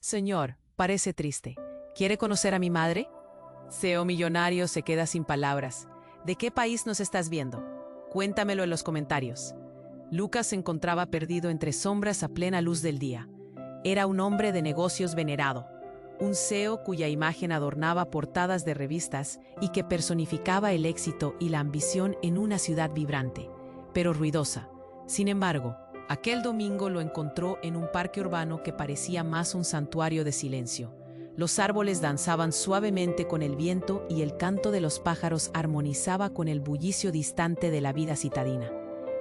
Señor, parece triste. ¿Quiere conocer a mi madre? CEO millonario se queda sin palabras. ¿De qué país nos estás viendo? Cuéntamelo en los comentarios. Lucas se encontraba perdido entre sombras a plena luz del día. Era un hombre de negocios venerado, un CEO cuya imagen adornaba portadas de revistas y que personificaba el éxito y la ambición en una ciudad vibrante, pero ruidosa. Sin embargo, aquel domingo lo encontró en un parque urbano que parecía más un santuario de silencio. Los árboles danzaban suavemente con el viento y el canto de los pájaros armonizaba con el bullicio distante de la vida citadina.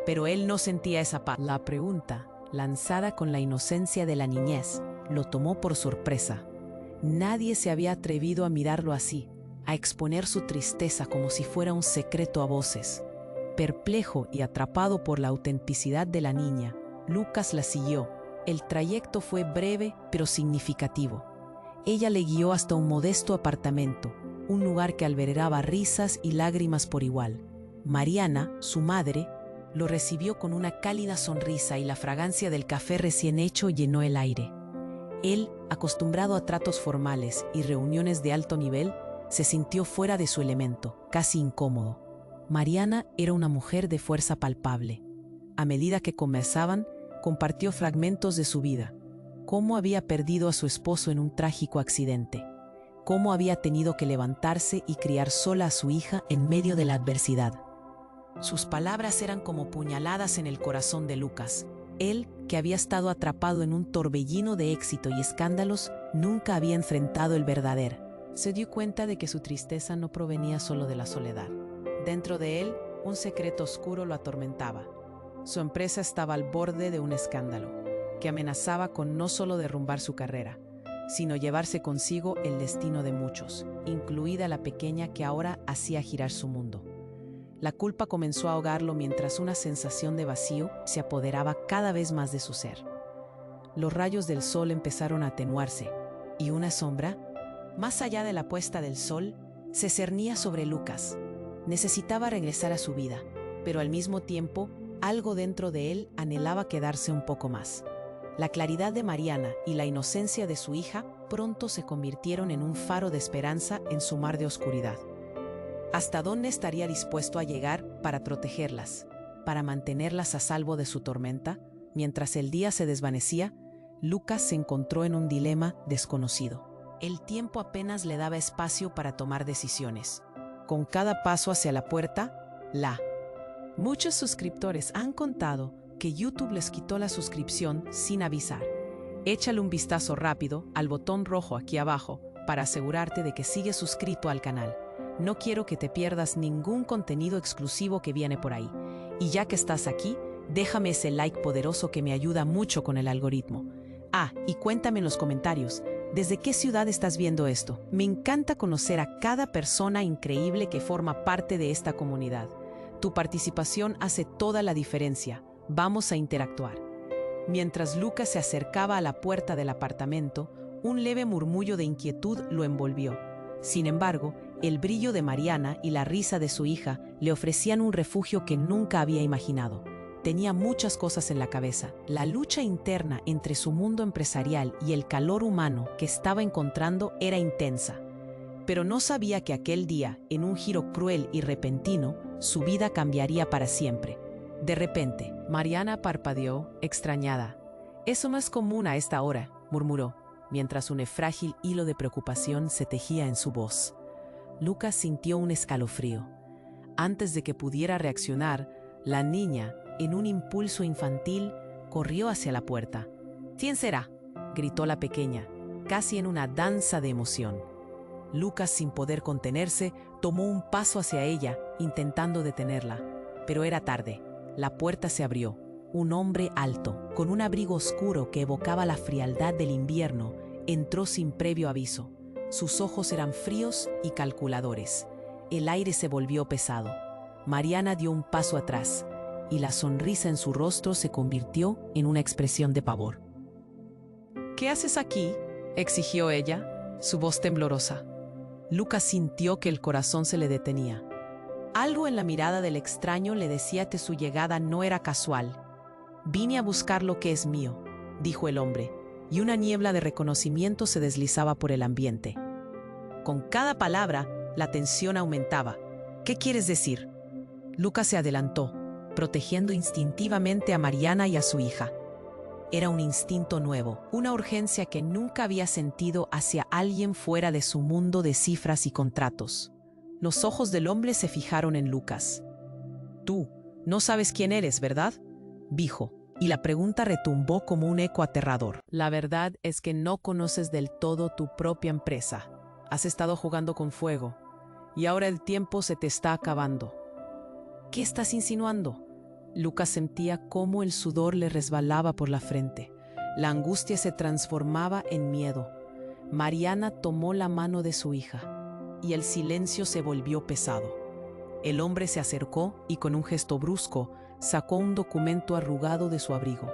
Pero él no sentía esa paz. La pregunta, lanzada con la inocencia de la niñez, lo tomó por sorpresa. Nadie se había atrevido a mirarlo así, a exponer su tristeza como si fuera un secreto a voces. Perplejo y atrapado por la autenticidad de la niña, Lucas la siguió. El trayecto fue breve pero significativo. Ella le guió hasta un modesto apartamento, un lugar que albergaba risas y lágrimas por igual. Mariana, su madre, lo recibió con una cálida sonrisa y la fragancia del café recién hecho llenó el aire. Él, acostumbrado a tratos formales y reuniones de alto nivel, se sintió fuera de su elemento, casi incómodo. Mariana era una mujer de fuerza palpable. A medida que conversaban, compartió fragmentos de su vida. Cómo había perdido a su esposo en un trágico accidente. Cómo había tenido que levantarse y criar sola a su hija en medio de la adversidad. Sus palabras eran como puñaladas en el corazón de Lucas. Él, que había estado atrapado en un torbellino de éxito y escándalos, nunca había enfrentado el verdadero. Se dio cuenta de que su tristeza no provenía solo de la soledad. Dentro de él, un secreto oscuro lo atormentaba. Su empresa estaba al borde de un escándalo, que amenazaba con no solo derrumbar su carrera, sino llevarse consigo el destino de muchos, incluida la pequeña que ahora hacía girar su mundo. La culpa comenzó a ahogarlo mientras una sensación de vacío se apoderaba cada vez más de su ser. Los rayos del sol empezaron a atenuarse, y una sombra, más allá de la puesta del sol, se cernía sobre Lucas. Necesitaba regresar a su vida, pero al mismo tiempo, algo dentro de él anhelaba quedarse un poco más. La claridad de Mariana y la inocencia de su hija pronto se convirtieron en un faro de esperanza en su mar de oscuridad. ¿Hasta dónde estaría dispuesto a llegar para protegerlas, para mantenerlas a salvo de su tormenta? Mientras el día se desvanecía, Lucas se encontró en un dilema desconocido. El tiempo apenas le daba espacio para tomar decisiones. Con cada paso hacia la puerta, Muchos suscriptores han contado que YouTube les quitó la suscripción sin avisar. Échale un vistazo rápido al botón rojo aquí abajo para asegurarte de que sigues suscrito al canal. No quiero que te pierdas ningún contenido exclusivo que viene por ahí. Y ya que estás aquí, déjame ese like poderoso que me ayuda mucho con el algoritmo. Y cuéntame en los comentarios, ¿desde qué ciudad estás viendo esto? Me encanta conocer a cada persona increíble que forma parte de esta comunidad. Tu participación hace toda la diferencia. Vamos a interactuar. Mientras Lucas se acercaba a la puerta del apartamento, un leve murmullo de inquietud lo envolvió. Sin embargo, el brillo de Mariana y la risa de su hija le ofrecían un refugio que nunca había imaginado. Tenía muchas cosas en la cabeza. La lucha interna entre su mundo empresarial y el calor humano que estaba encontrando era intensa. Pero no sabía que aquel día, en un giro cruel y repentino, su vida cambiaría para siempre. De repente, Mariana parpadeó, extrañada. «Eso no es común a esta hora», murmuró, mientras un frágil hilo de preocupación se tejía en su voz. Lucas sintió un escalofrío. Antes de que pudiera reaccionar, la niña, en un impulso infantil, corrió hacia la puerta. «¿Quién será?», gritó la pequeña, casi en una danza de emoción. Lucas, sin poder contenerse, tomó un paso hacia ella, intentando detenerla. Pero era tarde. La puerta se abrió. Un hombre alto, con un abrigo oscuro que evocaba la frialdad del invierno, entró sin previo aviso. Sus ojos eran fríos y calculadores. El aire se volvió pesado. Mariana dio un paso atrás, y la sonrisa en su rostro se convirtió en una expresión de pavor. «¿Qué haces aquí?», exigió ella, su voz temblorosa. Lucas sintió que el corazón se le detenía. Algo en la mirada del extraño le decía que su llegada no era casual. «Vine a buscar lo que es mío», dijo el hombre, y una niebla de reconocimiento se deslizaba por el ambiente. Con cada palabra, la tensión aumentaba. ¿Qué quieres decir? Lucas se adelantó, protegiendo instintivamente a Mariana y a su hija. Era un instinto nuevo, una urgencia que nunca había sentido hacia alguien fuera de su mundo de cifras y contratos. Los ojos del hombre se fijaron en Lucas. «Tú, no sabes quién eres, ¿verdad?», dijo, y la pregunta retumbó como un eco aterrador. «La verdad es que no conoces del todo tu propia empresa. Has estado jugando con fuego, y ahora el tiempo se te está acabando». «¿Qué estás insinuando?». Lucas sentía cómo el sudor le resbalaba por la frente. La angustia se transformaba en miedo. Mariana tomó la mano de su hija, y el silencio se volvió pesado. El hombre se acercó y con un gesto brusco sacó un documento arrugado de su abrigo.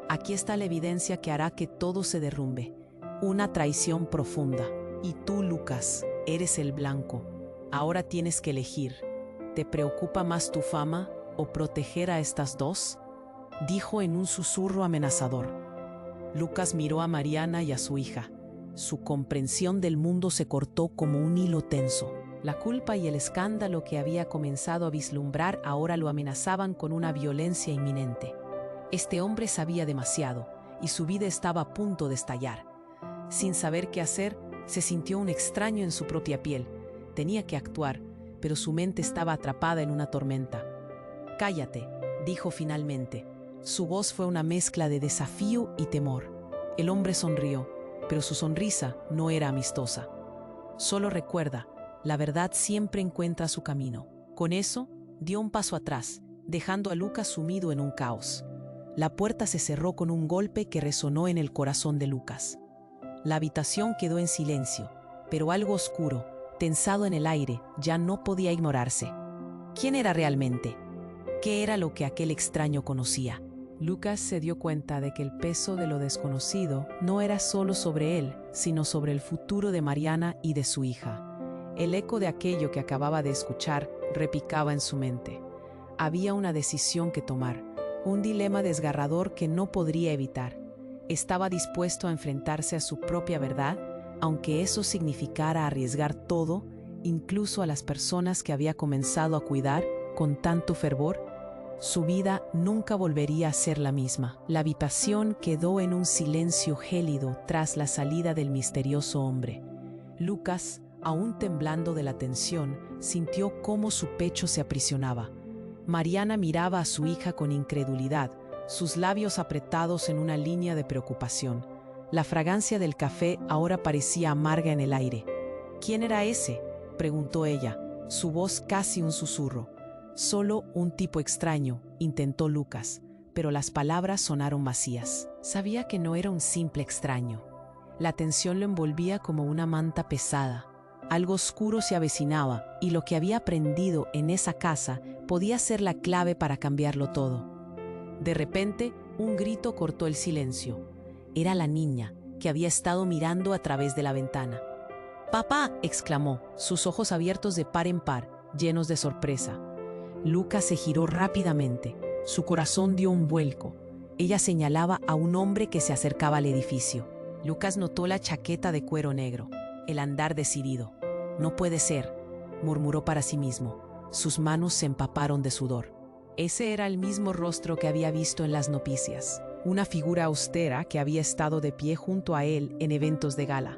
«Aquí está la evidencia que hará que todo se derrumbe. Una traición profunda. Y tú, Lucas, eres el blanco. Ahora tienes que elegir. ¿Te preocupa más tu fama o proteger a estas dos?», dijo en un susurro amenazador. Lucas miró a Mariana y a su hija. Su comprensión del mundo se cortó como un hilo tenso. La culpa y el escándalo que había comenzado a vislumbrar ahora lo amenazaban con una violencia inminente. Este hombre sabía demasiado y su vida estaba a punto de estallar. Sin saber qué hacer, se sintió un extraño en su propia piel. Tenía que actuar, pero su mente estaba atrapada en una tormenta. «Cállate», dijo finalmente. Su voz fue una mezcla de desafío y temor. El hombre sonrió, pero su sonrisa no era amistosa. «Solo recuerda, la verdad siempre encuentra su camino». Con eso, dio un paso atrás, dejando a Lucas sumido en un caos. La puerta se cerró con un golpe que resonó en el corazón de Lucas. La habitación quedó en silencio, pero algo oscuro, tensado en el aire, ya no podía ignorarse. ¿Quién era realmente? ¿Qué era lo que aquel extraño conocía? Lucas se dio cuenta de que el peso de lo desconocido no era solo sobre él, sino sobre el futuro de Mariana y de su hija. El eco de aquello que acababa de escuchar repicaba en su mente. Había una decisión que tomar, un dilema desgarrador que no podría evitar. Estaba dispuesto a enfrentarse a su propia verdad, aunque eso significara arriesgar todo, incluso a las personas que había comenzado a cuidar con tanto fervor. Su vida nunca volvería a ser la misma. La habitación quedó en un silencio gélido tras la salida del misterioso hombre. Lucas, aún temblando de la tensión, sintió cómo su pecho se aprisionaba. Mariana miraba a su hija con incredulidad, sus labios apretados en una línea de preocupación. La fragancia del café ahora parecía amarga en el aire. «¿Quién era ese?», preguntó ella, su voz casi un susurro. «Solo un tipo extraño», intentó Lucas, pero las palabras sonaron vacías. Sabía que no era un simple extraño. La tensión lo envolvía como una manta pesada. Algo oscuro se avecinaba, y lo que había aprendido en esa casa podía ser la clave para cambiarlo todo. De repente, un grito cortó el silencio. Era la niña, que había estado mirando a través de la ventana. «¡Papá!», exclamó, sus ojos abiertos de par en par, llenos de sorpresa. Lucas se giró rápidamente. Su corazón dio un vuelco. Ella señalaba a un hombre que se acercaba al edificio. Lucas notó la chaqueta de cuero negro, el andar decidido. «No puede ser», murmuró para sí mismo. Sus manos se empaparon de sudor. Ese era el mismo rostro que había visto en las noticias, una figura austera que había estado de pie junto a él en eventos de gala.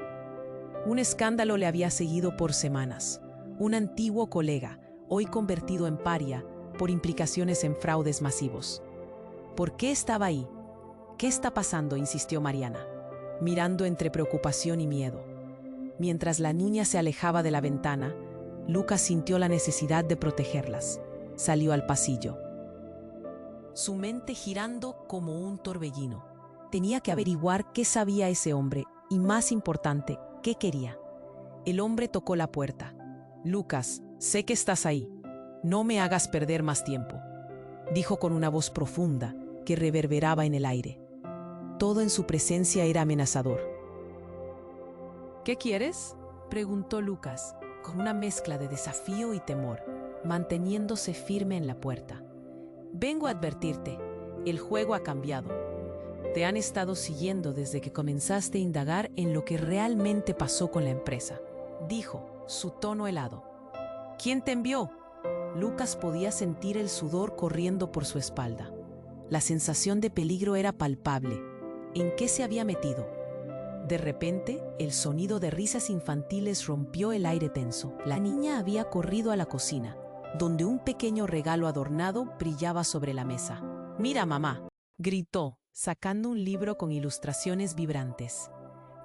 Un escándalo le había seguido por semanas. Un antiguo colega, hoy convertido en paria por implicaciones en fraudes masivos. ¿Por qué estaba ahí? «¿Qué está pasando?», insistió Mariana, mirando entre preocupación y miedo. Mientras la niña se alejaba de la ventana, Lucas sintió la necesidad de protegerlas. Salió al pasillo, su mente girando como un torbellino. Tenía que averiguar qué sabía ese hombre y, más importante, qué quería. El hombre tocó la puerta. «Lucas, sé que estás ahí. No me hagas perder más tiempo», dijo con una voz profunda que reverberaba en el aire. Todo en su presencia era amenazador. «¿Qué quieres?», preguntó Lucas, con una mezcla de desafío y temor, manteniéndose firme en la puerta. «Vengo a advertirte, el juego ha cambiado. Te han estado siguiendo desde que comenzaste a indagar en lo que realmente pasó con la empresa, dijo, su tono helado. ¿Quién te envió? Lucas podía sentir el sudor corriendo por su espalda. La sensación de peligro era palpable. ¿En qué se había metido? De repente, el sonido de risas infantiles rompió el aire tenso. La niña había corrido a la cocina, donde un pequeño regalo adornado brillaba sobre la mesa. «Mira, mamá», gritó, sacando un libro con ilustraciones vibrantes.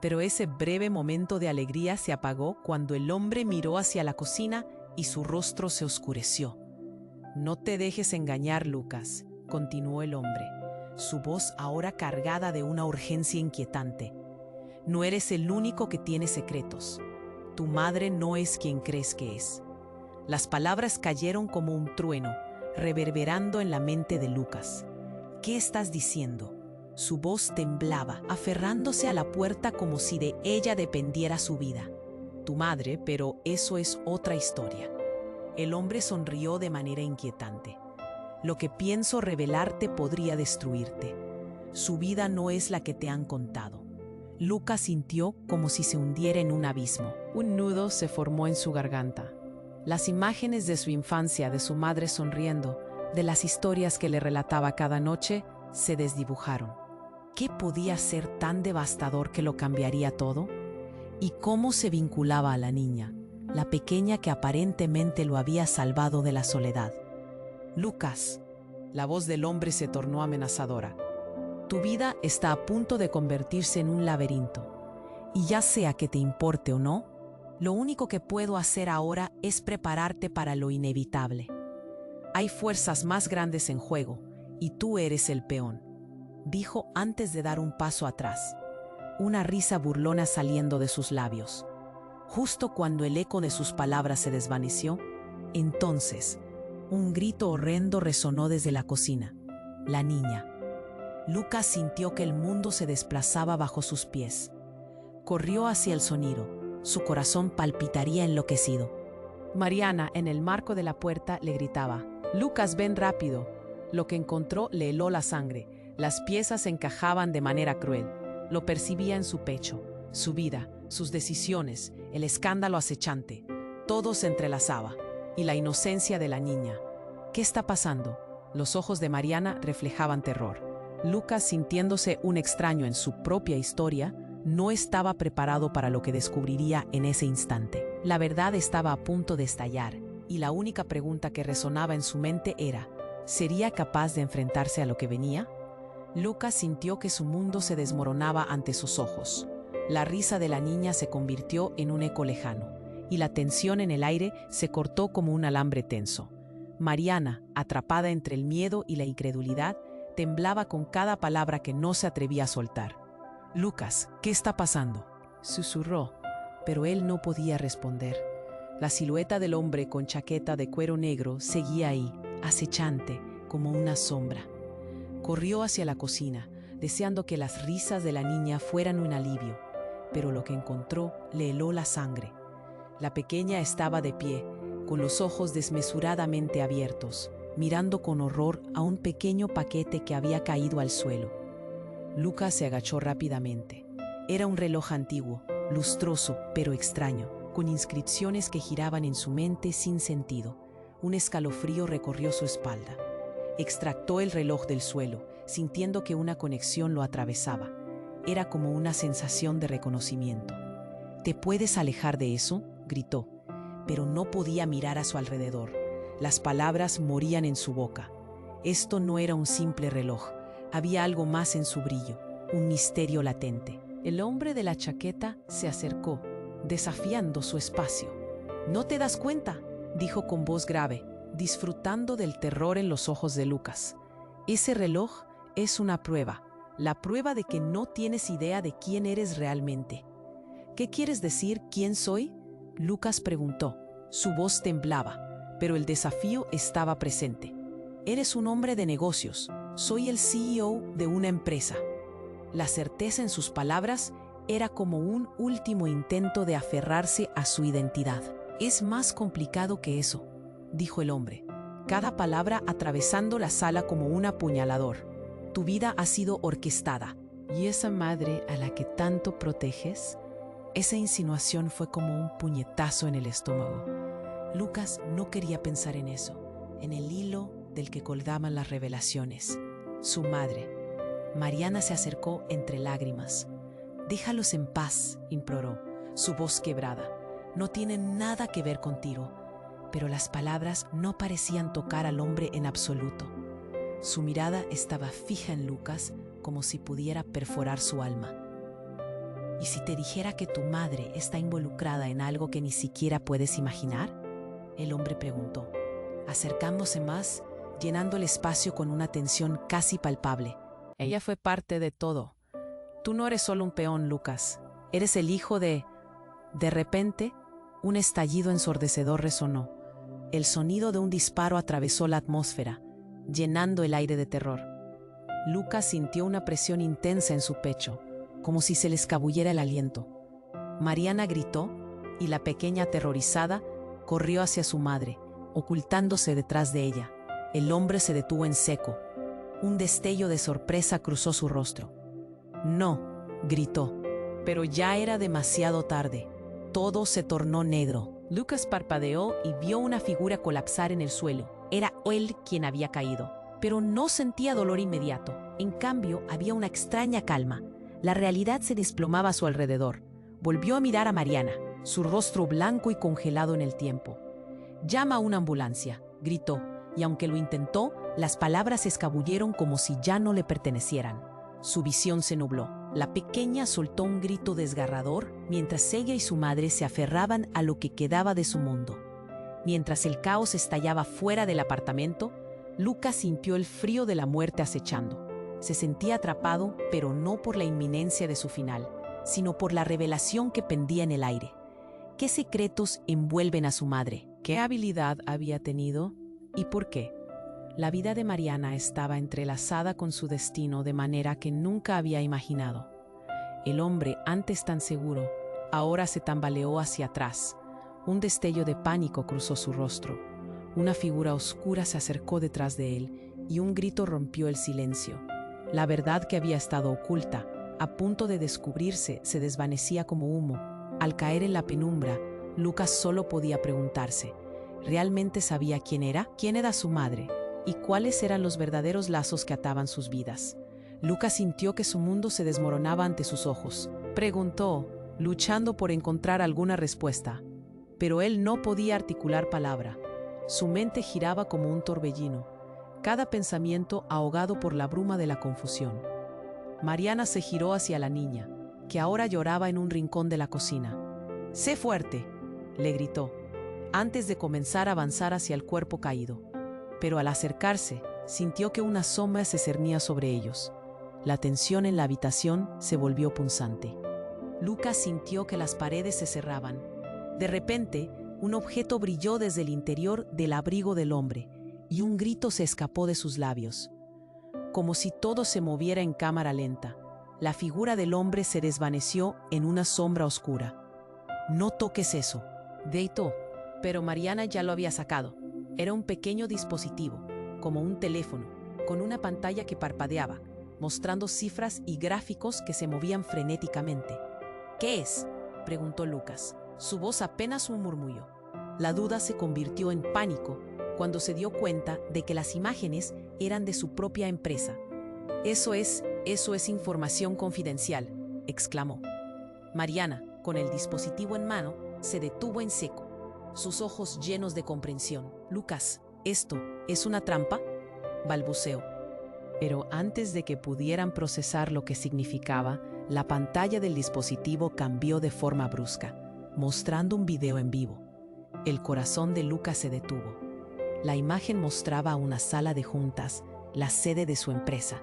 Pero ese breve momento de alegría se apagó cuando el hombre miró hacia la cocina y su rostro se oscureció. «No te dejes engañar, Lucas», continuó el hombre, su voz ahora cargada de una urgencia inquietante. «No eres el único que tiene secretos. Tu madre no es quien crees que es». Las palabras cayeron como un trueno, reverberando en la mente de Lucas. «¿Qué estás diciendo?». Su voz temblaba, aferrándose a la puerta como si de ella dependiera su vida. «Tu madre, pero eso es otra historia». El hombre sonrió de manera inquietante. «Lo que pienso revelarte podría destruirte. Su vida no es la que te han contado». Lucas sintió como si se hundiera en un abismo. Un nudo se formó en su garganta. Las imágenes de su infancia, de su madre sonriendo, de las historias que le relataba cada noche, se desdibujaron. ¿Qué podía ser tan devastador que lo cambiaría todo? ¿Y cómo se vinculaba a la niña, la pequeña que aparentemente lo había salvado de la soledad? «Lucas», la voz del hombre se tornó amenazadora. «Tu vida está a punto de convertirse en un laberinto. Y ya sea que te importe o no, lo único que puedo hacer ahora es prepararte para lo inevitable. Hay fuerzas más grandes en juego, y tú eres el peón», dijo antes de dar un paso atrás, una risa burlona saliendo de sus labios. Justo cuando el eco de sus palabras se desvaneció, entonces, un grito horrendo resonó desde la cocina. La niña. Lucas sintió que el mundo se desplazaba bajo sus pies. Corrió hacia el sonido. Su corazón palpitaría enloquecido. Mariana, en el marco de la puerta, le gritaba: «Lucas, ven rápido». Lo que encontró le heló la sangre. Las piezas encajaban de manera cruel. Lo percibía en su pecho. Su vida, sus decisiones, el escándalo acechante. Todo se entrelazaba. Y la inocencia de la niña. «¿Qué está pasando?». Los ojos de Mariana reflejaban terror. Lucas, sintiéndose un extraño en su propia historia, no estaba preparado para lo que descubriría en ese instante. La verdad estaba a punto de estallar, y la única pregunta que resonaba en su mente era: ¿sería capaz de enfrentarse a lo que venía? Lucas sintió que su mundo se desmoronaba ante sus ojos. La risa de la niña se convirtió en un eco lejano, y la tensión en el aire se cortó como un alambre tenso. Mariana, atrapada entre el miedo y la incredulidad, temblaba con cada palabra que no se atrevía a soltar. «Lucas, ¿qué está pasando?», susurró, pero él no podía responder. La silueta del hombre con chaqueta de cuero negro seguía ahí, acechante, como una sombra. Corrió hacia la cocina, deseando que las risas de la niña fueran un alivio, pero lo que encontró le heló la sangre. La pequeña estaba de pie, con los ojos desmesuradamente abiertos, mirando con horror a un pequeño paquete que había caído al suelo. Lucas se agachó rápidamente. Era un reloj antiguo, lustroso pero extraño, con inscripciones que giraban en su mente sin sentido. Un escalofrío recorrió su espalda. Extractó el reloj del suelo, sintiendo que una conexión lo atravesaba. Era como una sensación de reconocimiento. «¿Te puedes alejar de eso?», gritó, pero no podía mirar a su alrededor. Las palabras morían en su boca. Esto no era un simple reloj. Había algo más en su brillo, un misterio latente. El hombre de la chaqueta se acercó, desafiando su espacio. «¿No te das cuenta?», dijo con voz grave, disfrutando del terror en los ojos de Lucas. «Ese reloj es una prueba, la prueba de que no tienes idea de quién eres realmente». «¿Qué quieres decir, quién soy?», Lucas preguntó. Su voz temblaba, pero el desafío estaba presente. «Eres un hombre de negocios. Soy el CEO de una empresa». La certeza en sus palabras era como un último intento de aferrarse a su identidad. «Es más complicado que eso», dijo el hombre, cada palabra atravesando la sala como un apuñalador. Tu vida ha sido orquestada. ¿Y esa madre a la que tanto proteges? Esa insinuación fue como un puñetazo en el estómago. Lucas no quería pensar en eso, en el hilo del que colgaban las revelaciones. Su madre. Mariana se acercó entre lágrimas. «Déjalos en paz», imploró, su voz quebrada. «No tienen nada que ver contigo». Pero las palabras no parecían tocar al hombre en absoluto. Su mirada estaba fija en Lucas, como si pudiera perforar su alma. ¿Y si te dijera que tu madre está involucrada en algo que ni siquiera puedes imaginar?, el hombre preguntó, acercándose más, llenando el espacio con una tensión casi palpable. Ella fue parte de todo. Tú no eres solo un peón, Lucas. Eres el hijo de... De repente, un estallido ensordecedor resonó. El sonido de un disparo atravesó la atmósfera, llenando el aire de terror. Lucas sintió una presión intensa en su pecho, como si se le escabullera el aliento. Mariana gritó y la pequeña, aterrorizada, corrió hacia su madre, ocultándose detrás de ella. El hombre se detuvo en seco. Un destello de sorpresa cruzó su rostro. «No», gritó, pero ya era demasiado tarde. Todo se tornó negro. Lucas parpadeó y vio una figura colapsar en el suelo. Era él quien había caído, pero no sentía dolor inmediato. En cambio, había una extraña calma. La realidad se desplomaba a su alrededor. Volvió a mirar a Mariana, su rostro blanco y congelado en el tiempo. «Llama a una ambulancia», gritó, y aunque lo intentó, las palabras se escabulleron como si ya no le pertenecieran. Su visión se nubló. La pequeña soltó un grito desgarrador mientras ella y su madre se aferraban a lo que quedaba de su mundo. Mientras el caos estallaba fuera del apartamento, Lucas sintió el frío de la muerte acechando. Se sentía atrapado, pero no por la inminencia de su final, sino por la revelación que pendía en el aire. ¿Qué secretos envuelven a su madre? ¿Qué habilidad había tenido? ¿Y por qué? La vida de Mariana estaba entrelazada con su destino de manera que nunca había imaginado. El hombre, antes tan seguro, ahora se tambaleó hacia atrás. Un destello de pánico cruzó su rostro. Una figura oscura se acercó detrás de él y un grito rompió el silencio. La verdad que había estado oculta, a punto de descubrirse, se desvanecía como humo. Al caer en la penumbra, Lucas solo podía preguntarse, ¿realmente sabía quién era? ¿Quién era su madre? ¿Y cuáles eran los verdaderos lazos que ataban sus vidas? Lucas sintió que su mundo se desmoronaba ante sus ojos. Preguntó, luchando por encontrar alguna respuesta. Pero él no podía articular palabra. Su mente giraba como un torbellino, cada pensamiento ahogado por la bruma de la confusión. Mariana se giró hacia la niña, que ahora lloraba en un rincón de la cocina. «Sé fuerte», le gritó, antes de comenzar a avanzar hacia el cuerpo caído. Pero al acercarse, sintió que una sombra se cernía sobre ellos. La tensión en la habitación se volvió punzante. Lucas sintió que las paredes se cerraban. De repente, un objeto brilló desde el interior del abrigo del hombre, y un grito se escapó de sus labios. Como si todo se moviera en cámara lenta, la figura del hombre se desvaneció en una sombra oscura. «No toques eso», gritó, pero Mariana ya lo había sacado. Era un pequeño dispositivo, como un teléfono, con una pantalla que parpadeaba, mostrando cifras y gráficos que se movían frenéticamente. «¿Qué es?», preguntó Lucas, su voz apenas un murmullo. La duda se convirtió en pánico cuando se dio cuenta de que las imágenes eran de su propia empresa. Eso es información confidencial», exclamó. Mariana, con el dispositivo en mano, se detuvo en seco, sus ojos llenos de comprensión. «Lucas, ¿esto es una trampa?», balbuceó. Pero antes de que pudieran procesar lo que significaba, la pantalla del dispositivo cambió de forma brusca, mostrando un video en vivo. El corazón de Lucas se detuvo. La imagen mostraba una sala de juntas, la sede de su empresa.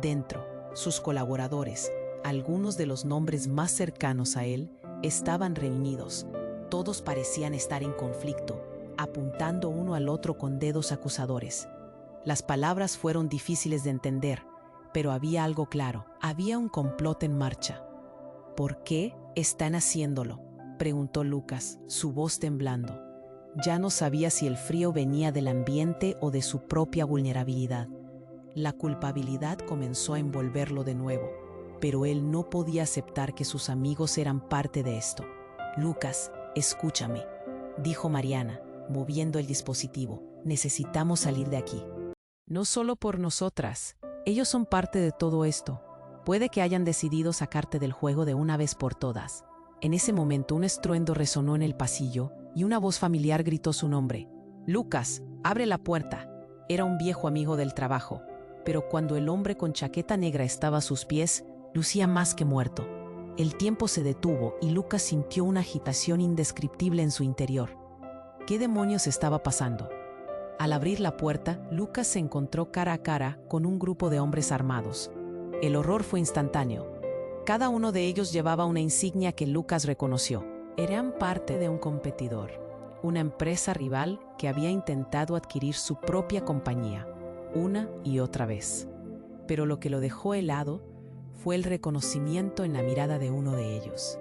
Dentro, sus colaboradores, algunos de los nombres más cercanos a él, estaban reunidos. Todos parecían estar en conflicto, apuntando uno al otro con dedos acusadores. Las palabras fueron difíciles de entender, pero había algo claro. Había un complot en marcha. «¿Por qué están haciéndolo?», preguntó Lucas, su voz temblando. Ya no sabía si el frío venía del ambiente o de su propia vulnerabilidad. La culpabilidad comenzó a envolverlo de nuevo, pero él no podía aceptar que sus amigos eran parte de esto. «Lucas, escúchame», dijo Mariana, moviendo el dispositivo. «Necesitamos salir de aquí». «No solo por nosotras. Ellos son parte de todo esto. Puede que hayan decidido sacarte del juego de una vez por todas». En ese momento un estruendo resonó en el pasillo y una voz familiar gritó su nombre. «Lucas, abre la puerta». Era un viejo amigo del trabajo, pero cuando el hombre con chaqueta negra estaba a sus pies, lucía más que muerto. El tiempo se detuvo y Lucas sintió una agitación indescriptible en su interior. ¿Qué demonios estaba pasando? Al abrir la puerta, Lucas se encontró cara a cara con un grupo de hombres armados. El horror fue instantáneo. Cada uno de ellos llevaba una insignia que Lucas reconoció. Eran parte de un competidor, una empresa rival que había intentado adquirir su propia compañía, una y otra vez. Pero lo que lo dejó helado fue el reconocimiento en la mirada de uno de ellos.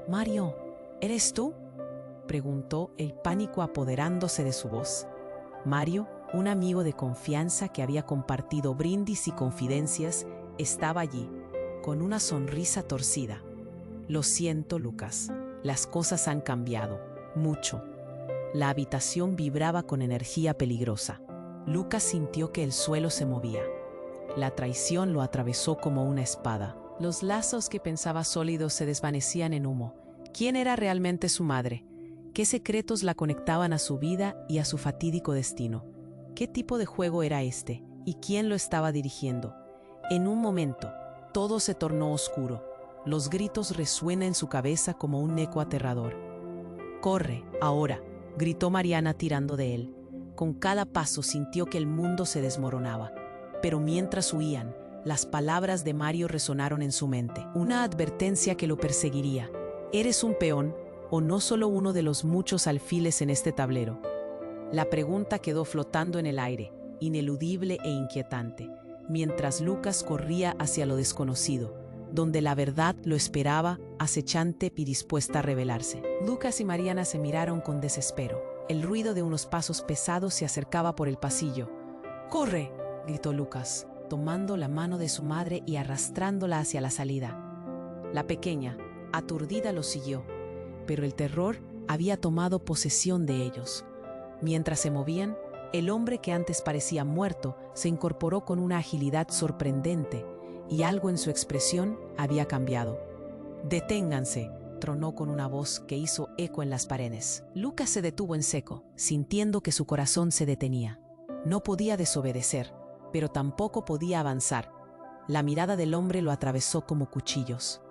«Mario, ¿eres tú?», preguntó, el pánico apoderándose de su voz. Mario, un amigo de confianza que había compartido brindis y confidencias, estaba allí, con una sonrisa torcida. «Lo siento, Lucas, las cosas han cambiado, mucho». La habitación vibraba con energía peligrosa. Lucas sintió que el suelo se movía. La traición lo atravesó como una espada. Los lazos que pensaba sólidos se desvanecían en humo. ¿Quién era realmente su madre? ¿Qué secretos la conectaban a su vida y a su fatídico destino? ¿Qué tipo de juego era este? ¿Y quién lo estaba dirigiendo? En un momento, todo se tornó oscuro. Los gritos resuenan en su cabeza como un eco aterrador. «Corre, ahora», gritó Mariana tirando de él. Con cada paso sintió que el mundo se desmoronaba. Pero mientras huían, las palabras de Mario resonaron en su mente. Una advertencia que lo perseguiría. «Eres un peón, o no solo uno de los muchos alfiles en este tablero». La pregunta quedó flotando en el aire, ineludible e inquietante, mientras Lucas corría hacia lo desconocido, donde la verdad lo esperaba, acechante y dispuesta a revelarse. Lucas y Mariana se miraron con desespero. El ruido de unos pasos pesados se acercaba por el pasillo. «¡Corre!», gritó Lucas, tomando la mano de su madre y arrastrándola hacia la salida. La pequeña, aturdida, lo siguió, pero el terror había tomado posesión de ellos. Mientras se movían, el hombre que antes parecía muerto se incorporó con una agilidad sorprendente y algo en su expresión había cambiado. «Deténganse», tronó con una voz que hizo eco en las paredes. Lucas se detuvo en seco, sintiendo que su corazón se detenía. No podía desobedecer, pero tampoco podía avanzar. La mirada del hombre lo atravesó como cuchillos.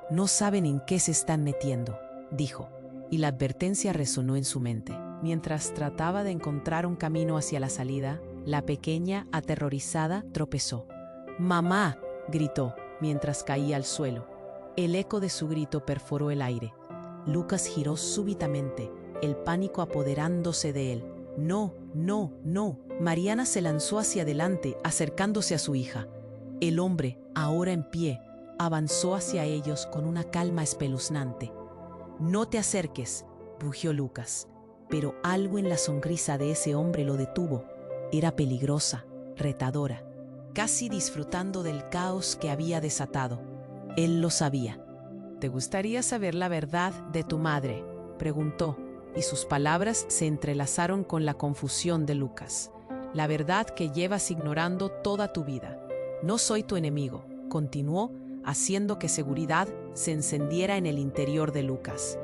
«No saben en qué se están metiendo», dijo, y la advertencia resonó en su mente. Mientras trataba de encontrar un camino hacia la salida, la pequeña, aterrorizada, tropezó. «¡Mamá!», gritó, mientras caía al suelo. El eco de su grito perforó el aire. Lucas giró súbitamente, el pánico apoderándose de él. «No, no, no». Mariana se lanzó hacia adelante, acercándose a su hija. El hombre, ahora en pie, avanzó hacia ellos con una calma espeluznante. «No te acerques», rugió Lucas. Pero algo en la sonrisa de ese hombre lo detuvo. Era peligrosa, retadora, casi disfrutando del caos que había desatado. Él lo sabía. «¿Te gustaría saber la verdad de tu madre?», preguntó, y sus palabras se entrelazaron con la confusión de Lucas. «La verdad que llevas ignorando toda tu vida. No soy tu enemigo», continuó, haciendo que seguridad se encendiera en el interior de Lucas.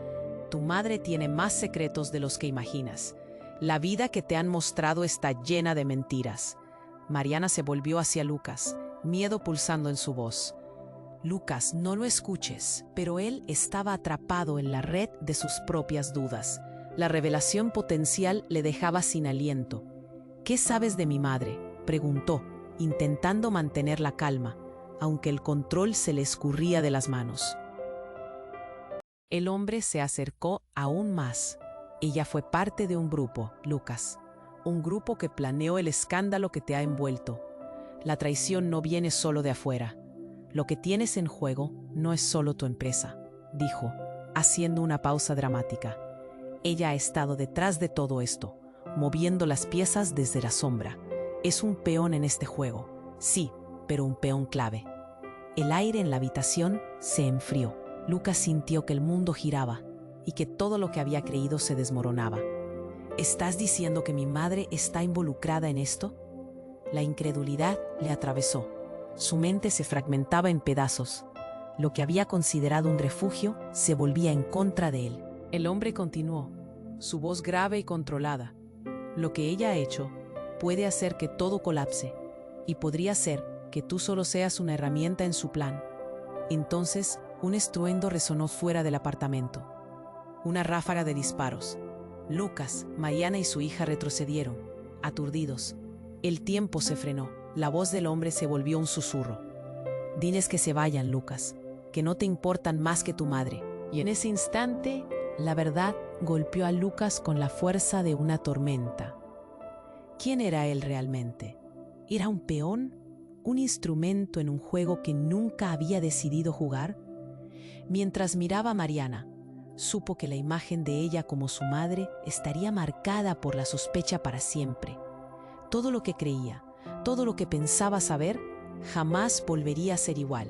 «Tu madre tiene más secretos de los que imaginas. La vida que te han mostrado está llena de mentiras». Mariana se volvió hacia Lucas, miedo pulsando en su voz. «Lucas, no lo escuches», pero él estaba atrapado en la red de sus propias dudas. La revelación potencial le dejaba sin aliento. «¿Qué sabes de mi madre?», preguntó, intentando mantener la calma, aunque el control se le escurría de las manos. El hombre se acercó aún más. «Ella fue parte de un grupo, Lucas. Un grupo que planeó el escándalo que te ha envuelto. La traición no viene solo de afuera. Lo que tienes en juego no es solo tu empresa», dijo, haciendo una pausa dramática. «Ella ha estado detrás de todo esto, moviendo las piezas desde la sombra. Es un peón en este juego, Sí, pero un peón clave. El aire en la habitación se enfrió. Lucas sintió que el mundo giraba y que todo lo que había creído se desmoronaba. ¿Estás diciendo que mi madre está involucrada en esto? La incredulidad le atravesó. Su mente se fragmentaba en pedazos. Lo que había considerado un refugio se volvía en contra de él. El hombre continuó, su voz grave y controlada. Lo que ella ha hecho puede hacer que todo colapse, y podría ser que tú solo seas una herramienta en su plan. Entonces, un estruendo resonó fuera del apartamento. Una ráfaga de disparos. Lucas, Mariana y su hija retrocedieron, aturdidos. El tiempo se frenó. La voz del hombre se volvió un susurro. Diles que se vayan, Lucas, que no te importan más que tu madre. Y en ese instante, la verdad golpeó a Lucas con la fuerza de una tormenta. ¿Quién era él realmente? ¿Era un peón? ¿Un instrumento en un juego que nunca había decidido jugar? Mientras miraba a Mariana, supo que la imagen de ella como su madre estaría marcada por la sospecha para siempre. Todo lo que creía, todo lo que pensaba saber, jamás volvería a ser igual.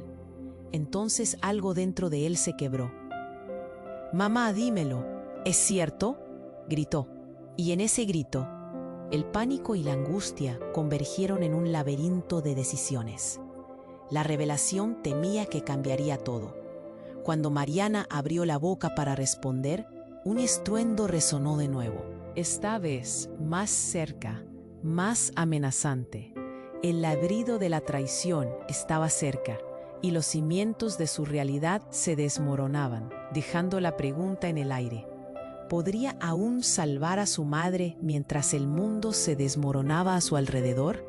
Entonces algo dentro de él se quebró. «Mamá, dímelo, ¿es cierto?», gritó. Y en ese grito, el pánico y la angustia convergieron en un laberinto de decisiones. La revelación temía que cambiaría todo. Cuando Mariana abrió la boca para responder, un estruendo resonó de nuevo. Esta vez más cerca, más amenazante. El ladrido de la traición estaba cerca y los cimientos de su realidad se desmoronaban, dejando la pregunta en el aire. ¿Podría aún salvar a su madre mientras el mundo se desmoronaba a su alrededor?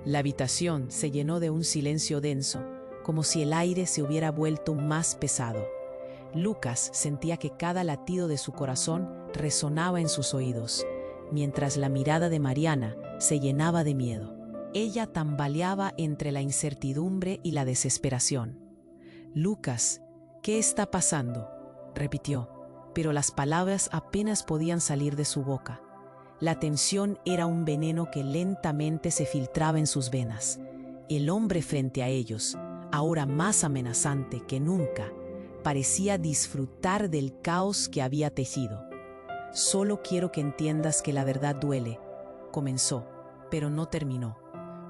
La habitación se llenó de un silencio denso, como si el aire se hubiera vuelto más pesado. Lucas sentía que cada latido de su corazón resonaba en sus oídos, mientras la mirada de Mariana se llenaba de miedo. Ella tambaleaba entre la incertidumbre y la desesperación. «Lucas, ¿qué está pasando?», repitió, pero las palabras apenas podían salir de su boca. La tensión era un veneno que lentamente se filtraba en sus venas. El hombre frente a ellos, ahora más amenazante que nunca, parecía disfrutar del caos que había tejido. «Solo quiero que entiendas que la verdad duele», comenzó, pero no terminó.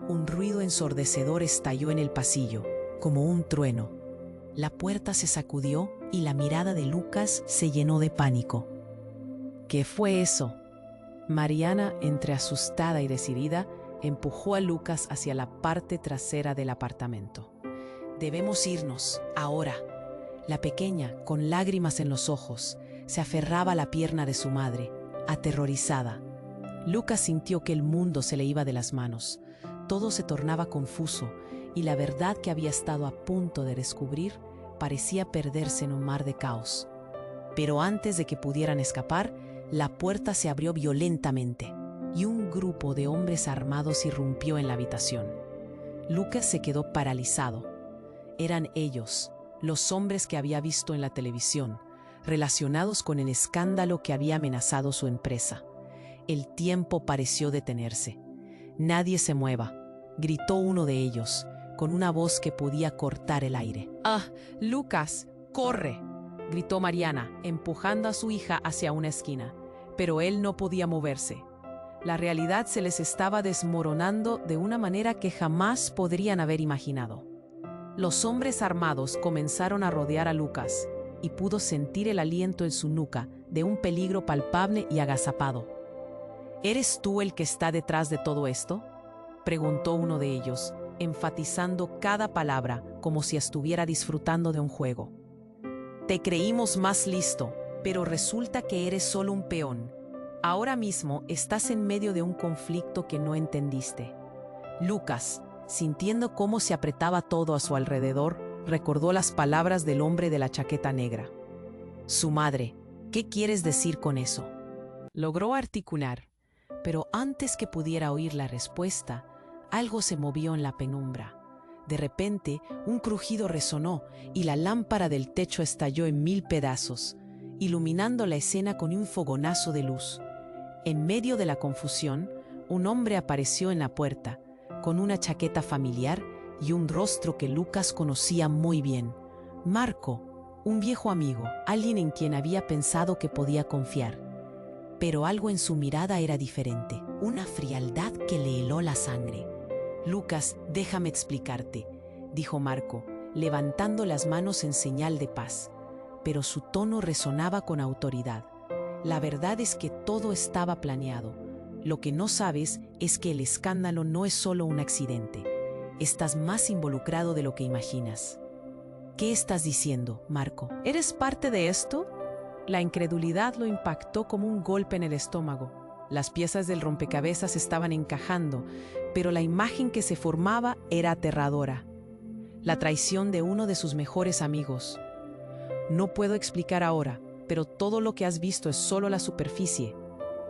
Un ruido ensordecedor estalló en el pasillo, como un trueno. La puerta se sacudió y la mirada de Lucas se llenó de pánico. «¿Qué fue eso?». Mariana, entre asustada y decidida, empujó a Lucas hacia la parte trasera del apartamento. «Debemos irnos, ahora». La pequeña, con lágrimas en los ojos, se aferraba a la pierna de su madre, aterrorizada. Lucas sintió que el mundo se le iba de las manos. Todo se tornaba confuso y la verdad que había estado a punto de descubrir parecía perderse en un mar de caos. Pero antes de que pudieran escapar, la puerta se abrió violentamente y un grupo de hombres armados irrumpió en la habitación. Lucas se quedó paralizado. Eran ellos, los hombres que había visto en la televisión, relacionados con el escándalo que había amenazado su empresa. El tiempo pareció detenerse. «Nadie se mueva», gritó uno de ellos, con una voz que podía cortar el aire. «¡Ah, Lucas, corre!», gritó Mariana, empujando a su hija hacia una esquina. Pero él no podía moverse. La realidad se les estaba desmoronando de una manera que jamás podrían haber imaginado. Los hombres armados comenzaron a rodear a Lucas y pudo sentir el aliento en su nuca de un peligro palpable y agazapado. «¿Eres tú el que está detrás de todo esto?», preguntó uno de ellos, enfatizando cada palabra como si estuviera disfrutando de un juego. «Te creímos más listo, pero resulta que eres solo un peón. Ahora mismo estás en medio de un conflicto que no entendiste». Lucas, sintiendo cómo se apretaba todo a su alrededor, recordó las palabras del hombre de la chaqueta negra. «Su madre, ¿qué quieres decir con eso?». Logró articular, pero antes que pudiera oír la respuesta, algo se movió en la penumbra. De repente, un crujido resonó y la lámpara del techo estalló en 1000 pedazos, iluminando la escena con un fogonazo de luz. En medio de la confusión, un hombre apareció en la puerta, con una chaqueta familiar y un rostro que Lucas conocía muy bien. Marco, un viejo amigo, alguien en quien había pensado que podía confiar. Pero algo en su mirada era diferente, una frialdad que le heló la sangre. «Lucas, déjame explicarte», dijo Marco, levantando las manos en señal de paz. Pero su tono resonaba con autoridad. «La verdad es que todo estaba planeado. Lo que no sabes es que el escándalo no es solo un accidente. Estás más involucrado de lo que imaginas». «¿Qué estás diciendo, Marco? ¿Eres parte de esto?» La incredulidad lo impactó como un golpe en el estómago. Las piezas del rompecabezas estaban encajando, pero la imagen que se formaba era aterradora. La traición de uno de sus mejores amigos. «No puedo explicar ahora, pero todo lo que has visto es solo la superficie.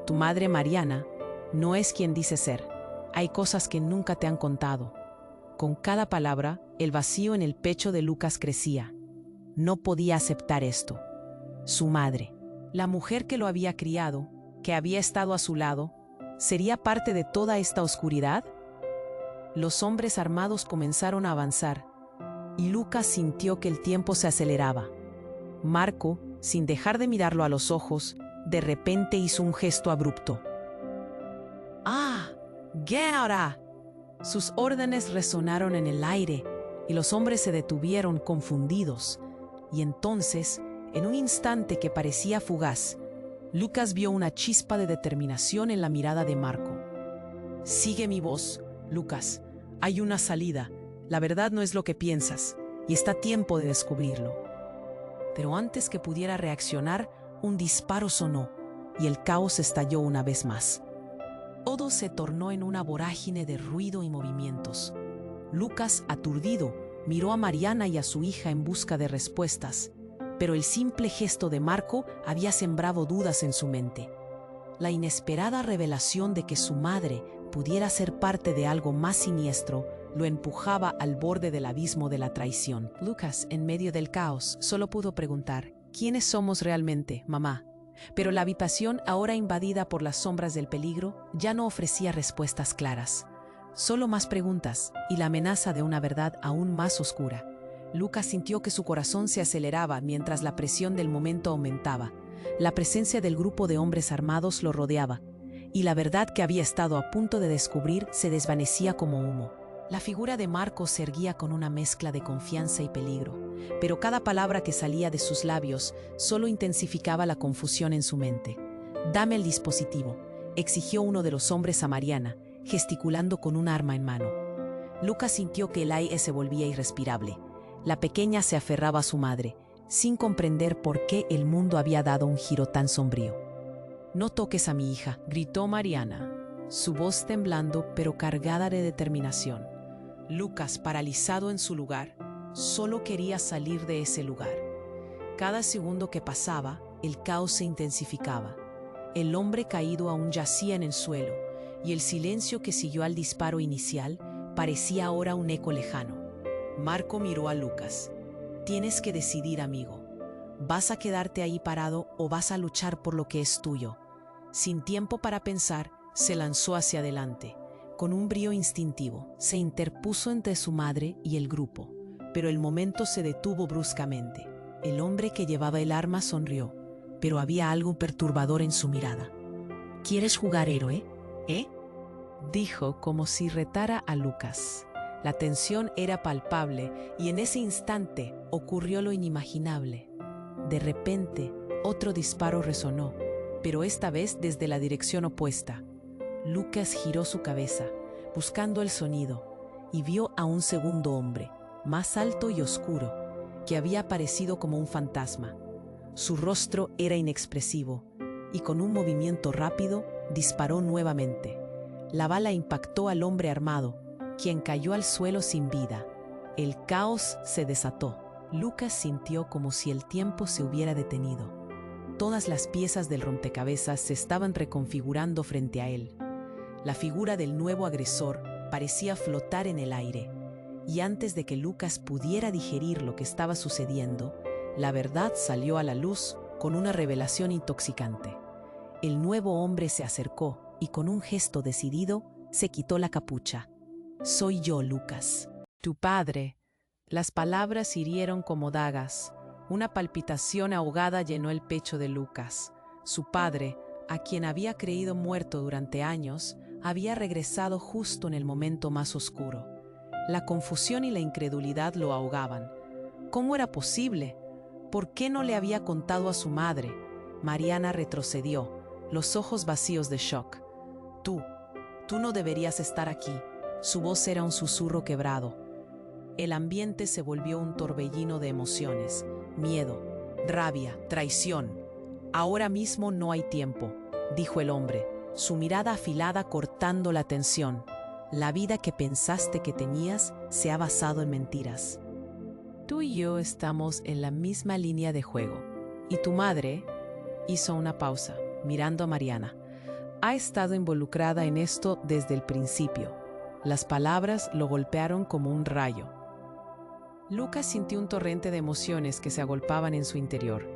Tu madre, Mariana, no es quien dice ser. Hay cosas que nunca te han contado». Con cada palabra, el vacío en el pecho de Lucas crecía. No podía aceptar esto. Su madre, la mujer que lo había criado, que había estado a su lado, ¿sería parte de toda esta oscuridad? Los hombres armados comenzaron a avanzar, y Lucas sintió que el tiempo se aceleraba. Marco, sin dejar de mirarlo a los ojos, de repente hizo un gesto abrupto. «¡Ah! ¡Guerra!». Sus órdenes resonaron en el aire, y los hombres se detuvieron confundidos. Y entonces, en un instante que parecía fugaz, Lucas vio una chispa de determinación en la mirada de Marco. «Sigue mi voz, Lucas. Hay una salida. La verdad no es lo que piensas, y está a tiempo de descubrirlo». Pero antes que pudiera reaccionar, un disparo sonó, y el caos estalló una vez más. Todo se tornó en una vorágine de ruido y movimientos. Lucas, aturdido, miró a Mariana y a su hija en busca de respuestas, pero el simple gesto de Marco había sembrado dudas en su mente. La inesperada revelación de que su madre pudiera ser parte de algo más siniestro lo empujaba al borde del abismo de la traición. Lucas, en medio del caos, solo pudo preguntar: «¿Quiénes somos realmente, mamá?». Pero la habitación, ahora invadida por las sombras del peligro, ya no ofrecía respuestas claras. Solo más preguntas y la amenaza de una verdad aún más oscura. Lucas sintió que su corazón se aceleraba mientras la presión del momento aumentaba. La presencia del grupo de hombres armados lo rodeaba, y la verdad que había estado a punto de descubrir se desvanecía como humo. La figura de Marco se erguía con una mezcla de confianza y peligro, pero cada palabra que salía de sus labios solo intensificaba la confusión en su mente. «Dame el dispositivo», exigió uno de los hombres a Mariana, gesticulando con un arma en mano. Lucas sintió que el aire se volvía irrespirable. La pequeña se aferraba a su madre, sin comprender por qué el mundo había dado un giro tan sombrío. «No toques a mi hija», gritó Mariana, su voz temblando pero cargada de determinación. Lucas, paralizado en su lugar, solo quería salir de ese lugar. Cada segundo que pasaba, el caos se intensificaba. El hombre caído aún yacía en el suelo, y el silencio que siguió al disparo inicial parecía ahora un eco lejano. Marco miró a Lucas. «Tienes que decidir, amigo. ¿Vas a quedarte ahí parado o vas a luchar por lo que es tuyo?». Sin tiempo para pensar, se lanzó hacia adelante. Con un brío instintivo, se interpuso entre su madre y el grupo, pero el momento se detuvo bruscamente. El hombre que llevaba el arma sonrió, pero había algo perturbador en su mirada. «¿Quieres jugar héroe? Dijo como si retara a Lucas. La tensión era palpable y en ese instante ocurrió lo inimaginable. De repente, otro disparo resonó, pero esta vez desde la dirección opuesta. Lucas giró su cabeza, buscando el sonido, y vio a un segundo hombre, más alto y oscuro, que había aparecido como un fantasma. Su rostro era inexpresivo, y con un movimiento rápido disparó nuevamente. La bala impactó al hombre armado, quien cayó al suelo sin vida. El caos se desató. Lucas sintió como si el tiempo se hubiera detenido. Todas las piezas del rompecabezas se estaban reconfigurando frente a él. La figura del nuevo agresor parecía flotar en el aire, y antes de que Lucas pudiera digerir lo que estaba sucediendo, la verdad salió a la luz con una revelación intoxicante. El nuevo hombre se acercó y con un gesto decidido se quitó la capucha. Soy yo, Lucas. Tu padre. Las palabras hirieron como dagas. Una palpitación ahogada llenó el pecho de Lucas. Su padre, a quien había creído muerto durante años, había regresado justo en el momento más oscuro. La confusión y la incredulidad lo ahogaban. ¿Cómo era posible? ¿Por qué no le había contado a su madre? Mariana retrocedió, los ojos vacíos de shock. Tú no deberías estar aquí. Su voz era un susurro quebrado. El ambiente se volvió un torbellino de emociones, miedo, rabia, traición. Ahora mismo no hay tiempo, dijo el hombre, su mirada afilada cortando la tensión. La vida que pensaste que tenías se ha basado en mentiras. Tú y yo estamos en la misma línea de juego. Y tu madre hizo una pausa, mirando a Mariana. Ha estado involucrada en esto desde el principio. Las palabras lo golpearon como un rayo. Lucas sintió un torrente de emociones que se agolpaban en su interior.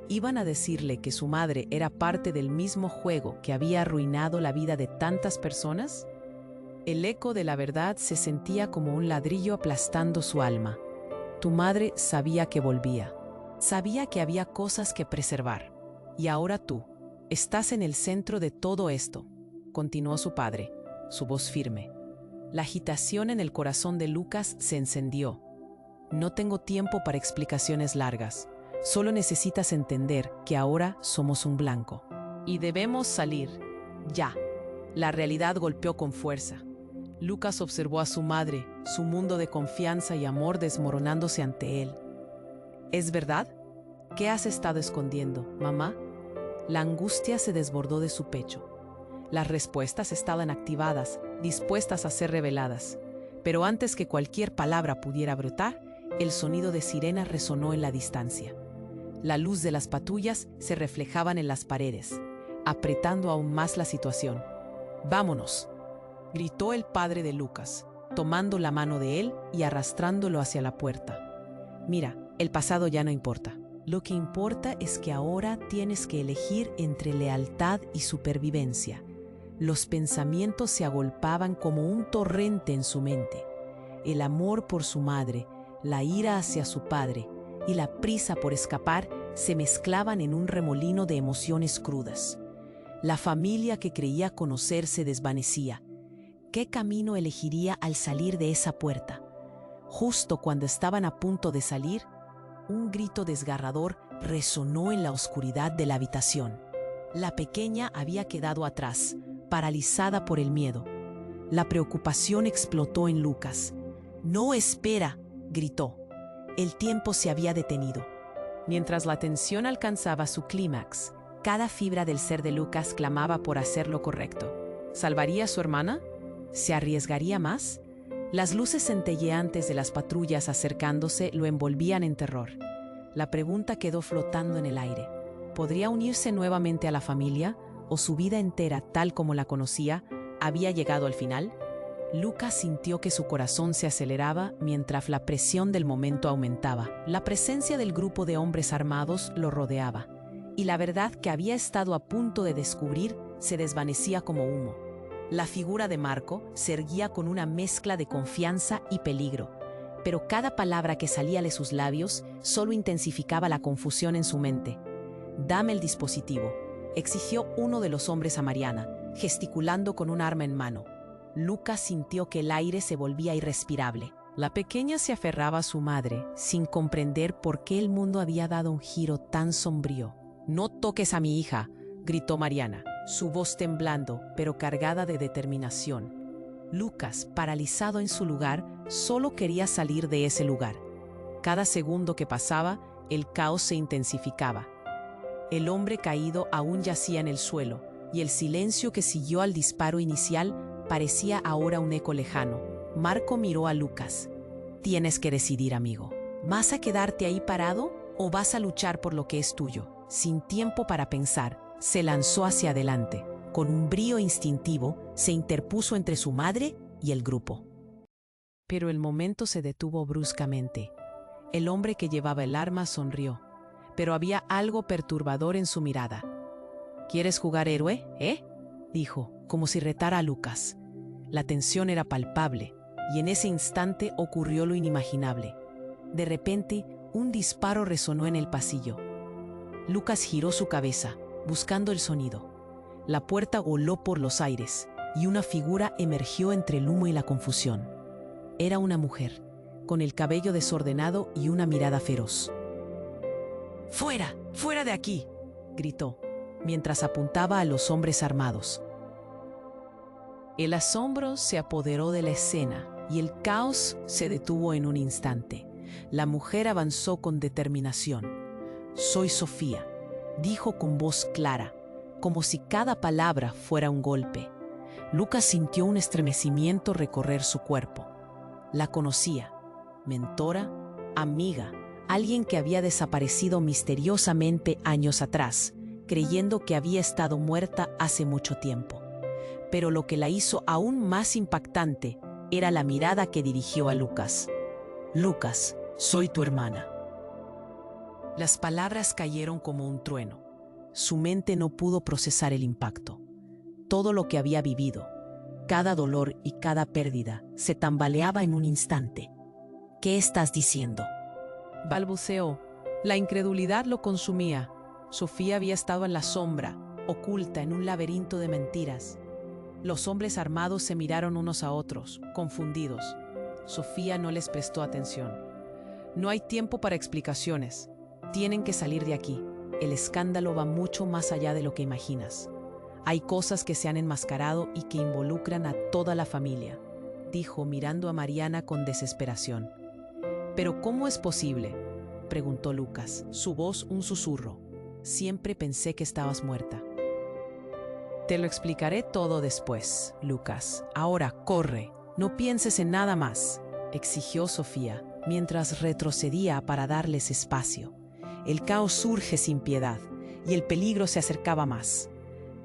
¿Iban a decirle que su madre era parte del mismo juego que había arruinado la vida de tantas personas? El eco de la verdad se sentía como un ladrillo aplastando su alma. Tu madre sabía que volvía. Sabía que había cosas que preservar. Y ahora tú estás en el centro de todo esto, continuó su padre, su voz firme. La agitación en el corazón de Lucas se encendió. No tengo tiempo para explicaciones largas. Solo necesitas entender que ahora somos un blanco. Y debemos salir. Ya. La realidad golpeó con fuerza. Lucas observó a su madre, su mundo de confianza y amor desmoronándose ante él. ¿Es verdad? ¿Qué has estado escondiendo, mamá? La angustia se desbordó de su pecho. Las respuestas estaban activadas, dispuestas a ser reveladas. Pero antes que cualquier palabra pudiera brotar, el sonido de sirena resonó en la distancia. La luz de las patrullas se reflejaban en las paredes, apretando aún más la situación. ¡Vámonos!, gritó el padre de Lucas, tomando la mano de él y arrastrándolo hacia la puerta. Mira, el pasado ya no importa. Lo que importa es que ahora tienes que elegir entre lealtad y supervivencia. Los pensamientos se agolpaban como un torrente en su mente. El amor por su madre, la ira hacia su padre y la prisa por escapar se mezclaban en un remolino de emociones crudas. La familia que creía conocer se desvanecía. ¿Qué camino elegiría al salir de esa puerta? Justo cuando estaban a punto de salir, un grito desgarrador resonó en la oscuridad de la habitación. La pequeña había quedado atrás, paralizada por el miedo. La preocupación explotó en Lucas. «¡No, espera!», gritó. El tiempo se había detenido. Mientras la tensión alcanzaba su clímax, cada fibra del ser de Lucas clamaba por hacer lo correcto. ¿Salvaría a su hermana? ¿Se arriesgaría más? Las luces centelleantes de las patrullas acercándose lo envolvían en terror. La pregunta quedó flotando en el aire. ¿Podría unirse nuevamente a la familia o su vida entera, tal como la conocía, había llegado al final? Lucas sintió que su corazón se aceleraba mientras la presión del momento aumentaba. La presencia del grupo de hombres armados lo rodeaba, y la verdad que había estado a punto de descubrir se desvanecía como humo. La figura de Marco se erguía con una mezcla de confianza y peligro, pero cada palabra que salía de sus labios solo intensificaba la confusión en su mente. «Dame el dispositivo», exigió uno de los hombres a Mariana, gesticulando con un arma en mano. Lucas sintió que el aire se volvía irrespirable. La pequeña se aferraba a su madre, sin comprender por qué el mundo había dado un giro tan sombrío. «No toques a mi hija», gritó Mariana, su voz temblando, pero cargada de determinación. Lucas, paralizado en su lugar, solo quería salir de ese lugar. Cada segundo que pasaba, el caos se intensificaba. El hombre caído aún yacía en el suelo, y el silencio que siguió al disparo inicial parecía ahora un eco lejano. Marco miró a Lucas. «Tienes que decidir, amigo. ¿Vas a quedarte ahí parado o vas a luchar por lo que es tuyo?». Sin tiempo para pensar, se lanzó hacia adelante. Con un brío instintivo, se interpuso entre su madre y el grupo. Pero el momento se detuvo bruscamente. El hombre que llevaba el arma sonrió, pero había algo perturbador en su mirada. «¿Quieres jugar héroe, dijo, como si retara a Lucas. La tensión era palpable, y en ese instante ocurrió lo inimaginable. De repente, un disparo resonó en el pasillo. Lucas giró su cabeza, buscando el sonido. La puerta voló por los aires, y una figura emergió entre el humo y la confusión. Era una mujer, con el cabello desordenado y una mirada feroz. ¡Fuera! ¡Fuera de aquí!, gritó, mientras apuntaba a los hombres armados. El asombro se apoderó de la escena y el caos se detuvo en un instante. La mujer avanzó con determinación. «Soy Sofía», dijo con voz clara, como si cada palabra fuera un golpe. Lucas sintió un estremecimiento recorrer su cuerpo. La conocía, mentora, amiga, alguien que había desaparecido misteriosamente años atrás, creyendo que había estado muerta hace mucho tiempo. Pero lo que la hizo aún más impactante era la mirada que dirigió a Lucas. «Lucas, soy tu hermana». Las palabras cayeron como un trueno. Su mente no pudo procesar el impacto. Todo lo que había vivido, cada dolor y cada pérdida, se tambaleaba en un instante. «¿Qué estás diciendo?», balbuceó. La incredulidad lo consumía. Sofía había estado en la sombra, oculta en un laberinto de mentiras. Los hombres armados se miraron unos a otros, confundidos. Sofía no les prestó atención. «No hay tiempo para explicaciones. Tienen que salir de aquí. El escándalo va mucho más allá de lo que imaginas. Hay cosas que se han enmascarado y que involucran a toda la familia», dijo mirando a Mariana con desesperación. «¿Pero cómo es posible?», preguntó Lucas, su voz un susurro. «Siempre pensé que estabas muerta». «Te lo explicaré todo después, Lucas. Ahora corre, no pienses en nada más», exigió Sofía, mientras retrocedía para darles espacio. El caos surge sin piedad, y el peligro se acercaba más.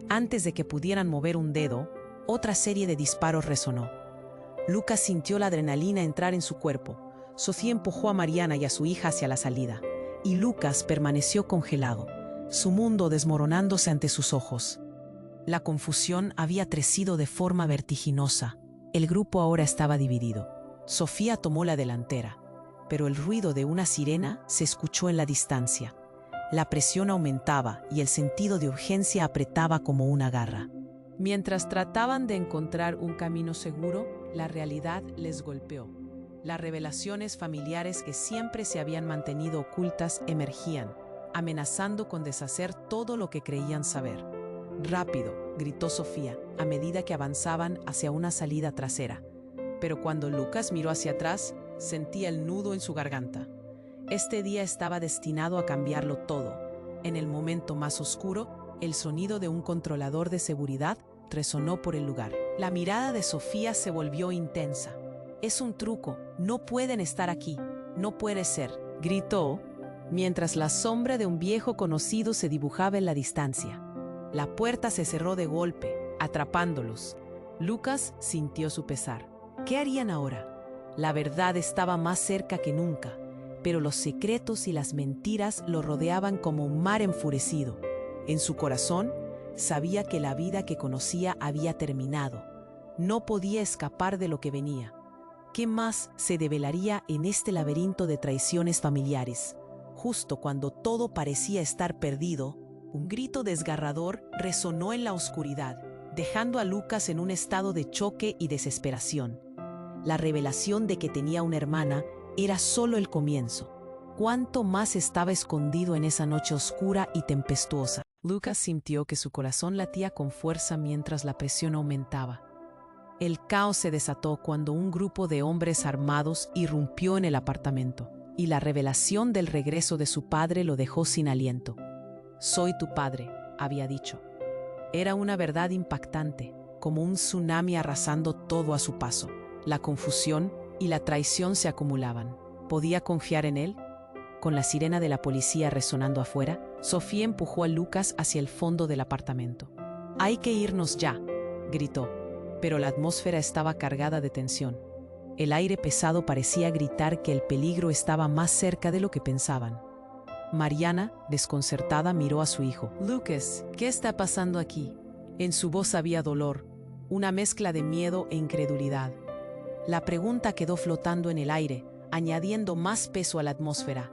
Antes de que pudieran mover un dedo, otra serie de disparos resonó. Lucas sintió la adrenalina entrar en su cuerpo. Sofía empujó a Mariana y a su hija hacia la salida, y Lucas permaneció congelado, su mundo desmoronándose ante sus ojos. La confusión había crecido de forma vertiginosa. El grupo ahora estaba dividido. Sofía tomó la delantera, pero el ruido de una sirena se escuchó en la distancia. La presión aumentaba y el sentido de urgencia apretaba como una garra. Mientras trataban de encontrar un camino seguro, la realidad les golpeó. Las revelaciones familiares que siempre se habían mantenido ocultas emergían, amenazando con deshacer todo lo que creían saber. «Rápido», gritó Sofía, a medida que avanzaban hacia una salida trasera. Pero cuando Lucas miró hacia atrás, sentía el nudo en su garganta. Este día estaba destinado a cambiarlo todo. En el momento más oscuro, el sonido de un controlador de seguridad resonó por el lugar. La mirada de Sofía se volvió intensa. «Es un truco, no pueden estar aquí, no puede ser», gritó, mientras la sombra de un viejo conocido se dibujaba en la distancia. La puerta se cerró de golpe, atrapándolos. Lucas sintió su pesar. ¿Qué harían ahora? La verdad estaba más cerca que nunca, pero los secretos y las mentiras lo rodeaban como un mar enfurecido. En su corazón, sabía que la vida que conocía había terminado. No podía escapar de lo que venía. ¿Qué más se develaría en este laberinto de traiciones familiares? Justo cuando todo parecía estar perdido, un grito desgarrador resonó en la oscuridad, dejando a Lucas en un estado de choque y desesperación. La revelación de que tenía una hermana era solo el comienzo. ¿Cuánto más estaba escondido en esa noche oscura y tempestuosa? Lucas sintió que su corazón latía con fuerza mientras la presión aumentaba. El caos se desató cuando un grupo de hombres armados irrumpió en el apartamento, y la revelación del regreso de su padre lo dejó sin aliento. «Soy tu padre», había dicho. Era una verdad impactante, como un tsunami arrasando todo a su paso. La confusión y la traición se acumulaban. ¿Podía confiar en él? Con la sirena de la policía resonando afuera, Sofía empujó a Lucas hacia el fondo del apartamento. «Hay que irnos ya», gritó, pero la atmósfera estaba cargada de tensión. El aire pesado parecía gritar que el peligro estaba más cerca de lo que pensaban. Mariana, desconcertada, miró a su hijo. «Lucas, ¿qué está pasando aquí?». En su voz había dolor, una mezcla de miedo e incredulidad. La pregunta quedó flotando en el aire, añadiendo más peso a la atmósfera.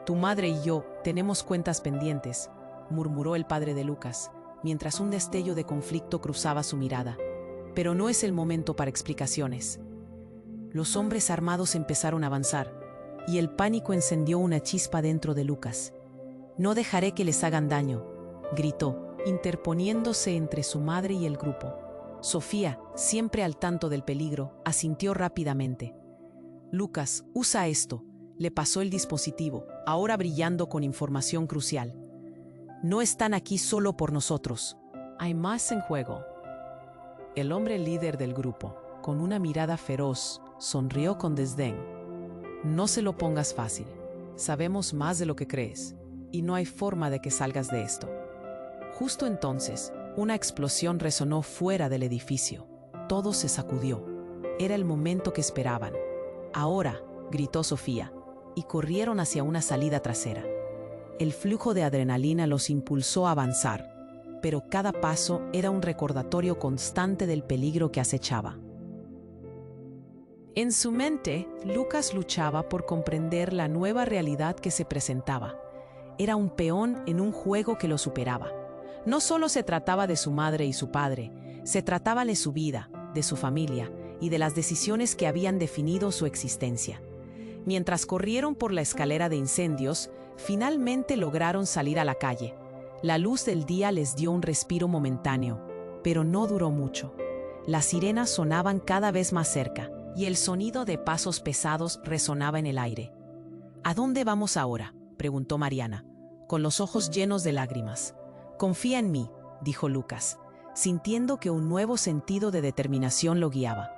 Tu madre y yo tenemos cuentas pendientes, murmuró el padre de Lucas, mientras un destello de conflicto cruzaba su mirada. Pero no es el momento para explicaciones. Los hombres armados empezaron a avanzar, y el pánico encendió una chispa dentro de Lucas. No dejaré que les hagan daño, gritó, interponiéndose entre su madre y el grupo. Sofía, siempre al tanto del peligro, asintió rápidamente. Lucas, usa esto, le pasó el dispositivo, ahora brillando con información crucial. No están aquí solo por nosotros. Hay más en juego. El hombre líder del grupo, con una mirada feroz, sonrió con desdén. No se lo pongas fácil. Sabemos más de lo que crees, y no hay forma de que salgas de esto. Justo entonces, una explosión resonó fuera del edificio. Todo se sacudió. Era el momento que esperaban. Ahora, gritó Sofía, y corrieron hacia una salida trasera. El flujo de adrenalina los impulsó a avanzar, pero cada paso era un recordatorio constante del peligro que acechaba. En su mente, Lucas luchaba por comprender la nueva realidad que se presentaba. Era un peón en un juego que lo superaba. No solo se trataba de su madre y su padre, se trataba de su vida, de su familia y de las decisiones que habían definido su existencia. Mientras corrieron por la escalera de incendios, finalmente lograron salir a la calle. La luz del día les dio un respiro momentáneo, pero no duró mucho. Las sirenas sonaban cada vez más cerca, y el sonido de pasos pesados resonaba en el aire. ¿A dónde vamos ahora?, preguntó Mariana, con los ojos llenos de lágrimas. Confía en mí, dijo Lucas, sintiendo que un nuevo sentido de determinación lo guiaba.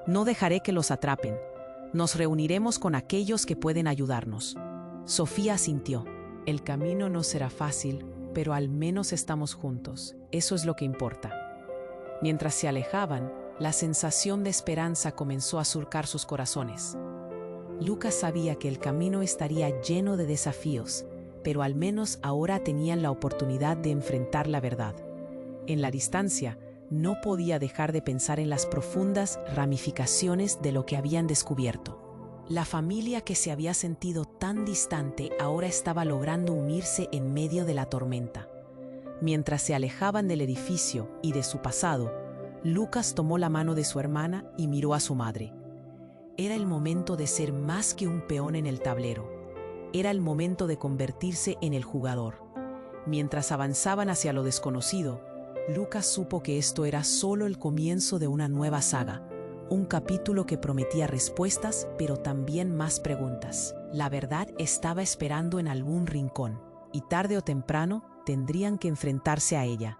No dejaré que los atrapen. Nos reuniremos con aquellos que pueden ayudarnos. Sofía asintió. El camino no será fácil, pero al menos estamos juntos. Eso es lo que importa. Mientras se alejaban, la sensación de esperanza comenzó a surcar sus corazones. Lucas sabía que el camino estaría lleno de desafíos, pero al menos ahora tenían la oportunidad de enfrentar la verdad. En la distancia, no podía dejar de pensar en las profundas ramificaciones de lo que habían descubierto. La familia que se había sentido tan distante ahora estaba logrando unirse en medio de la tormenta. Mientras se alejaban del edificio y de su pasado, Lucas tomó la mano de su hermana y miró a su madre. Era el momento de ser más que un peón en el tablero. Era el momento de convertirse en el jugador. Mientras avanzaban hacia lo desconocido, Lucas supo que esto era solo el comienzo de una nueva saga, un capítulo que prometía respuestas, pero también más preguntas. La verdad estaba esperando en algún rincón, y tarde o temprano tendrían que enfrentarse a ella.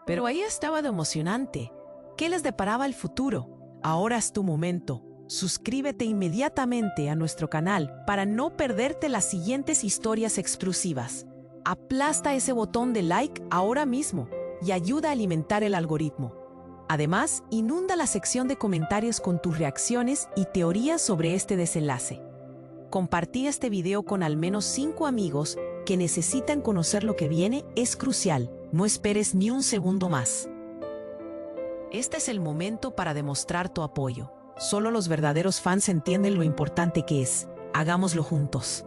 Pero ahí estaba de emocionante. ¿Qué les deparaba el futuro? Ahora es tu momento. Suscríbete inmediatamente a nuestro canal para no perderte las siguientes historias exclusivas. Aplasta ese botón de like ahora mismo y ayuda a alimentar el algoritmo. Además, inunda la sección de comentarios con tus reacciones y teorías sobre este desenlace. Compartir este video con al menos 5 amigos que necesitan conocer lo que viene es crucial. No esperes ni un segundo más. Este es el momento para demostrar tu apoyo. Solo los verdaderos fans entienden lo importante que es. Hagámoslo juntos.